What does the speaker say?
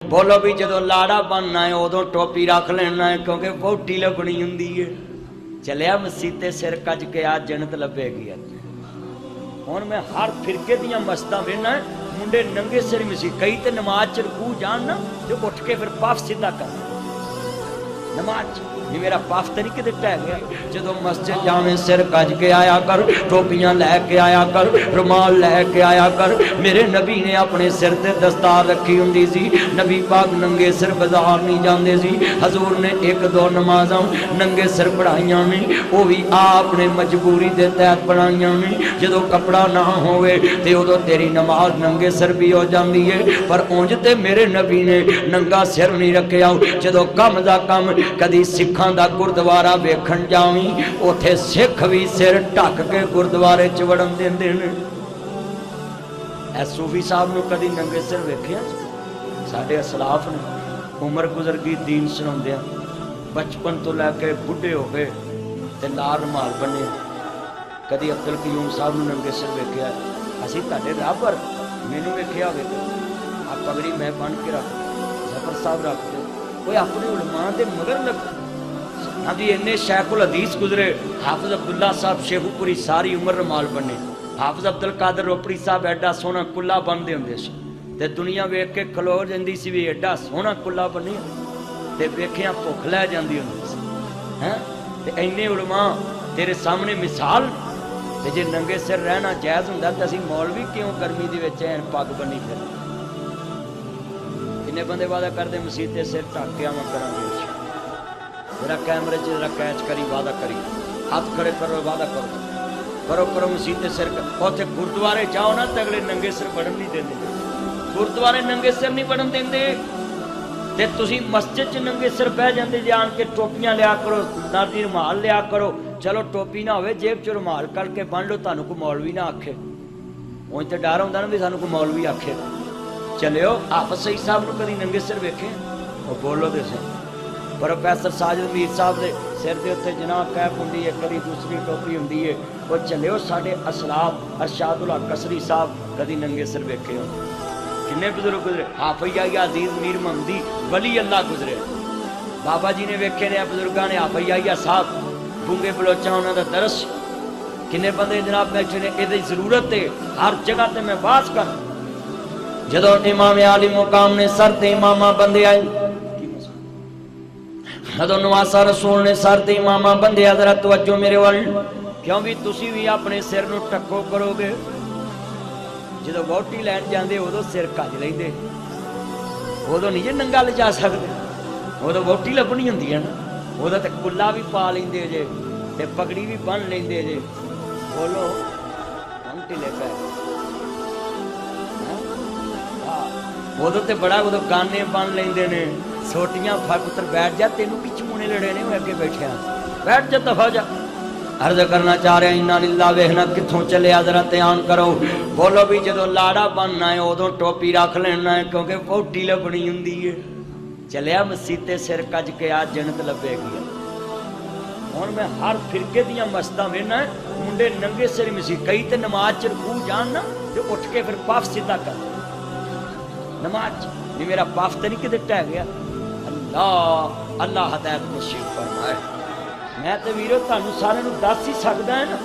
बोलो भी जो लाड़ा बनना है उदों टोपी रख लेना है क्योंकि वोटी लभनी हुंदी है। चलिया मसीते सिर कज के आ जन्नत लभेगी। हुण मैं हर फिरके दियां मस्तां वेखना मुंडे नंगे सिर मसीह कई तो नमाज च रकू जान ना तो उठ के फिर पाफ सीधा कर नमाज भी मेरा पाफ तो नहीं किते टह गया। जो मस्जिद जावे सिर कज के आया कर, टोपियां लैके आया कर, रुमाल लैके आया कर। मेरे नबी ने अपने सिर ते दस्तार रखी हुंदी सी। नबी पाक नंगे सिर बाजार नहीं जाते सी। हजूर ने एक दो नमाज़ां नंगे सिर पढ़ाइयां ने, वो भी आपने मजबूरी के तहत पढ़ाइयां ने। जो कपड़ा ना होवे ते उदों तेरी नमाज नंगे सिर भी हो जाती है। पर उंज ते मेरे नबी ने नंगा सिर नहीं रखा। जो कम दा कम कदी सिखा दा गुरुद्वारा वेखण जावी उथे सिख भी सिर ढक के गुरुद्वारे च वड़न देंदे ने। सूफी साहब नूं कदी नंगे सिर वेखिया? साडे असलाफ ने उम्र गुजर गई दीन सुणाउंदियां, बचपन तो लैके बुढ़े हो गए ते लाल रुमाल बने। कदी अब्दुल कयूम साहब नूं नंगे सिर वेखिया? असीं तुहाडे राहबर मैनूं वेखिया होवे आ पगड़ी मैं बन के रख जफर साहब रखते कोई अपने उलमा के मगर लग। हाँ जी इन्ने शैखुल हदीस गुजरे। हाफिज अब्दुल्ला साहब शेखुपुरी सारी उम्र रुमाल बने। हाफिज अब्दुल कादर रोपड़ी साहब एडा सोहना कुल्ला बनते होंगे ते दुनिया वेख के खलो जाती सी भी एडा सोहना कुल्ला बने ते वेखिया भुख लै जाती होंगी है। ते इन्ने उलमा तेरे सामने मिसाल ते जे नंगे सिर रहना जायज़ हुंदा तां असीं मौलवी क्यों गर्मी दे विच ऐन पग बनी फिर? किन्ने बंदे वादा करते मसीते सिर ढक के आवां करांगे जरा कैमरे च जरा कैच करी वादा करी हाथ खड़े करो वादा करो करो करो मसीते सिर उत्थे गुरुद्वारे जाओ ना तो अगले नंगे सिर बढ़न नहीं देंगे। गुरुद्वारे नंगे सिर नहीं बढ़न देंगे ते तुसीं मस्जिद च नंगे सिर बह जाते जे आन के टोपियां लिया करो नाल दी रुमाल लिया करो। चलो टोपी ना होवे जेब च रुमाल कढ़ के बन लो तुहानूं कोई मौलवी ना आखे। उंज ते डर हुंदा ना भी सानूं कोई मौलवी आखे। चलियो हाफिज सईद साहब नूं कदी नंगे सिर वेखे? वो बोलो तो सही। प्रोफैसर साजिद मीर साहब के सिर के उत्ते जनाब कैप होंदी है, कभी दूसरी टोपी होंदी है। वो चलियो साडे असलाफ अरशादुल हक कसरी साहब कदी नंगे सिर वेखे हो? किन्ने बुजुर्ग गुजरे। हाफिज आया अजीज मीर महमदी वली अल्लाह गुजरे। बाबा जी ने वेखे ने बुजुर्गों ने। हाफिज आया साहब गूंगे बलोचा उन्होंने दरस। किन्ने बंदे जनाब बैठे ने। ये जरूरत है हर जगह ते मैं बास कर। जदों इमाम आली मुकाम ने सर ते इमामा बंदे आए, जदों नवासा रसूल ने सर ते इमामा बंदे जरा तवज्जो मेरे वाल क्यों भी तुसी भी अपने सिर नूं टक्को करोगे। जदों वोटी लैन जाते उदों सिर कज लेंदे, उदों नहीं जे नंगा ले जा सकते, उदों वोटी लभनी हुंदी है ना। उदों ते कुल्ला भी पा लेंदे जे ते पगड़ी भी बन लेंदे जे। बोलो हम ढिले पै उदों ते बड़ा उदों गाने बन लेंदे ने। छोटियां पुत्र बैठ जा तेनू की चूने लड़े ने अगे बैठे बैठ जा दफा जा। अर्ज करना चाह रहा इन्ना लिल्ला वेखना कित्थों चले जरा ध्यान करो। बोलो भी जो लाड़ा बनना है उदों टोपी रख लेना है क्योंकि वोटी लभनी हुंदी है। चलिया मसीते सिर कज के आ जन्नत लभेगी। हुण मैं हर फिरके दियां मस्तां वेखना मुंडे नंगे सिर मसीह कई तो नमाज च रकू जान ना तो उठ के फिर पाफ सीधा कर नमाज भी मेरा पाफ तो नहीं किते टह गया। अल्लाह अल्लाह हदायत नसीब फरमाए। मैं तो वीरो तुहानूं सारिआं नूं दस ही सकदा है ना